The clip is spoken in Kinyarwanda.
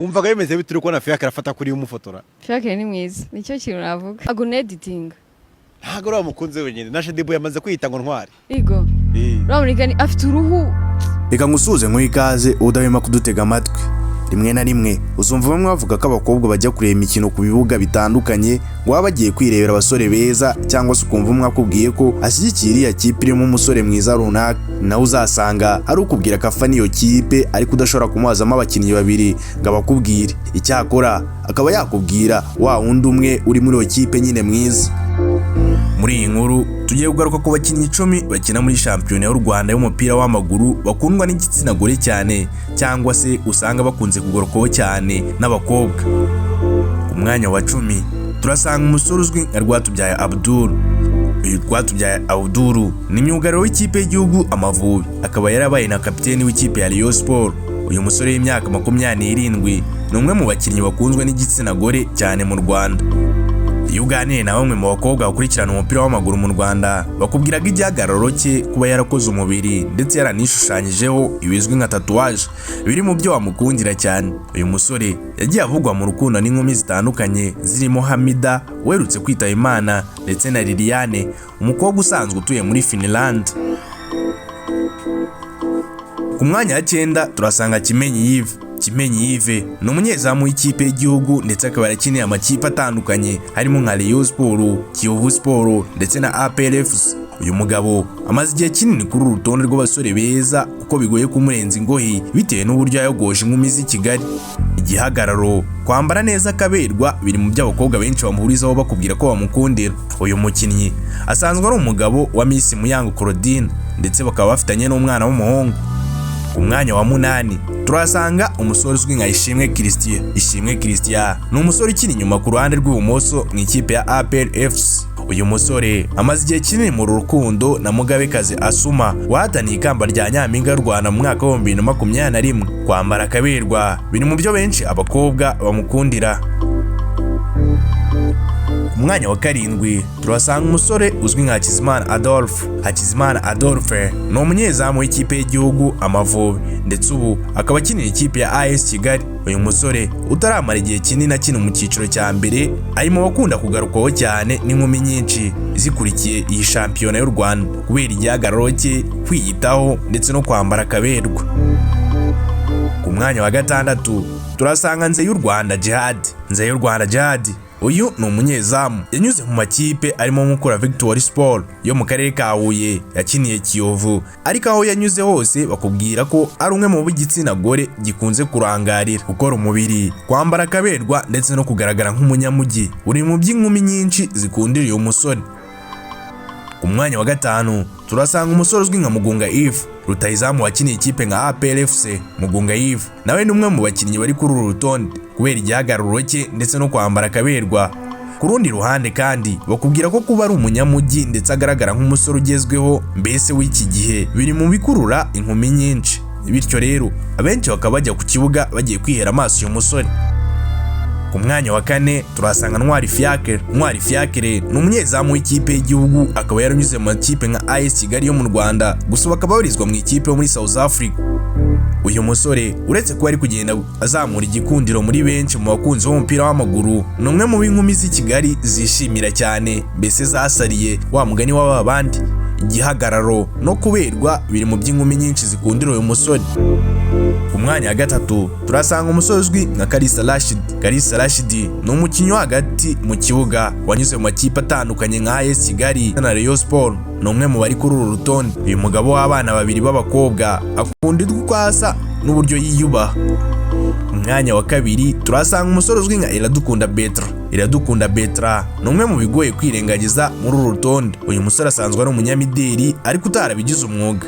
Umvaga bimeze bituri ko na Fiacre afata kuri umufotora. Fiacre ni mwiza. Nicyo kintu navuga. Agune editing. Ntago ramukunze wenyine. Na Shadibu yamaze kwita ngo Ntwari. Igo. Rwanda afite uruhu. Reka ngusuze nk'ikaze udahema kudutega amatwi. Rimwe na rimwe uzumva bamwe bavuga ko abakobwa bajya kureba imikino ku bibuga bitandukanye ngo baba bagiye kwirebera abasore beza, cyangwa se ukumva umwe akubwiye ko ashyigikira iya kipe irimo umusore mwiza runaka, nawe uzasanga ari ukubwira ko afana iyo kipe ariko udashobora kumuhazamo abakinnyi babiri ngo abakubwire. Icyakora akaba yakubwira wa wundi umwe uri muri iyo kipe nyine mwiza. Muri iyi nkuru tugiye kugaruka ku bakinnyi 10 bakina muri shampiyona y'u Rwanda y'umupira w'amaguru bakundwa n'igitsina gore cyane, cyangwa se usanga bakunze kugorokaho cyane n'abakobwa. Ku mwanya wa 10 turasanga umusore uzwi nka Rwatubyaye Abdul. Uyu Rwatubyaye Abdul ni myugariro w'ikipe y'igihugu Amavubi, akaba yarabaye na kapiteni w'ikipe ya Rayon Sport. Uyu musore w'imyaka 27 ni umwe mu bakinnyi bakunzwe n'igitsina gore cyane mu Rwanda. Iyo uganiye na bamwe mu bakobwa bakurikirana umupira w'amaguru mu Rwanda bakubwiraga igihagararo cye kuba yarakoze umubiri ndetse yaranishushanyijeho ibizwi nka tatouage biri mu byo wamukundira cyane. Uyu musore yagiye avugwa mu rukundo n'inkumi zitandukanye zirimo Hamida werutse kwitaba Imana ndetse na Liliane, umukobwa usanzwe utuye muri Finland. Ku mwanya wa 9 turasanga Kimenyi Yves. Kimenyi Yves ni umunyezamu w'ikipe y'igihugu ndetse akaba yarakiniye amakipe atandukanye harimo nka Rayon Sport, Kiyovu Sport ndetse na APRFC. Uyu mugabo amaze igihe kinini kuri urutonde rw'abasore beza kuko bigoye kumurenza ingohi bitewe n'uburyo yayogoje inkumi z'i Kigali. Igihagararo, kwambara neza akaberwa biri mu by'abakobwa benshi bamuhurizaho bakubwira ko bamukundira. Uyu mukinnyi asanzwe ari umugabo wa Miss Muyango Claudine ndetse bakaba bafitanye n'umwana w'umuhungu. Ku mwanya wa 8 turasanga umusore uzwi nka Ishimwe Christian. Ishimwe Christian ni umusore ukina inyuma ku ruhande rw'ibumoso mu ikipe ya APRFC. Uyu musore amaze igihe kinini mu rukundo na Mugabekazi Asuma wahataniye ikamba rya Nyampinga y'u Rwanda mu mwaka wa 2021. Kwambara akaberwa biri mu byo benshi abakobwa bamukundira. Mwanya wa 7 turasanga umusore uzwi nka Hakizimana Adolphe. Hakizimana Adolphe ni umunyezamu w'ikipe y'igihugu Amavubi ndetse ubu akaba akinira ikipe ya AS Kigali. Uyu musore utaramara igihe kinini akina mu cyiciro cya mbere arimo bakunda kugarukaho cyane n'inkumi nyinshi zikurikiye iyi shampiyona y'u Rwanda kubera igihagararo cye, kwiyitaho ndetse no kwambara akaberwa. Ku mwanya wa 6 turasanga Nzeyurwanda Djihad. Nzeyurwanda Djihad uyu ni umunyezamu yanyuze mu makipe arimo Mukura Victory Sport yo mu karere ka Huye, yakiniye Kiyovu, ariko aho yanyuze hose bakubwira ko ari umwe mu b'igitsina gore gikunze kurangarira, gukora umubiri, kwambara akaberwa ndetse no kugaragara nk'umunyamujyi uri mu by'inkumi nyinshi zikundira uyu musore. Ku mwanya wa 5 turasanga umusore uzwi nka Mugunga Yves, rutahizamu wakiniye ikipe nka APRFC. Mugunga Yves nawe ni umwe mu bakinnyi bari kuri uru rutonde kubera igihagararo cye ndetse no kwambara akaberwa. Ku rundi ruhande kandi bakubwira ko kuba ari umunyamujyi ndetse agaragara nk'umusore ugezweho mbese w'iki gihe biri mu bikurura inkumi nyinshi, bityo rero abenshi bakaba bajya ku kibuga bagiye kwihera amaso uyu musore. Ku mwanya wa 4 turasanga Ntwari Fiacre. Ntwari Fiacre ni umunyezamu w'ikipe y'igihugu, akaba yaranyuze mu makipe nka AS Kigali yo mu Rwanda, gusa bakaba barizwa mu ikipe yo muri South Africa. Uyu musore uretse kuba ari kugenda azamura igikundiro muri benshi mu bakunzi b'umupira w'amaguru, ni umwe mu b'inkumi z'i Kigali zishimira cyane mbese zasariye wa mugani w'abandi. Igihagararo no kuberwa biri mu by'inkumi nyinshi zikundira uyu musore. Ku mwanya wa 3 turasanga umusore uzwi nka Kalisa Rashid. Kalisa Rashid ni umukinnyi hagati mu kibuga wanyuze mu makipe atandukanye nka AS Kigali na Rayon Sport, ni umwe mu bari kuri uru rutonde. Uyu mugabo w'abana 2 b'abakobwa akundirwa uko asa n'uburyo yiyubaha. Umwanya wa 2 turasanga umusore uzwi nka Iradukunda Bertrand. Iradukunda Bertrand ni umwe mu bigoye kwirengagiza muri uru rutonde. Uyu musore asanzwe ari umunyamideli ariko utarabigize umwuga.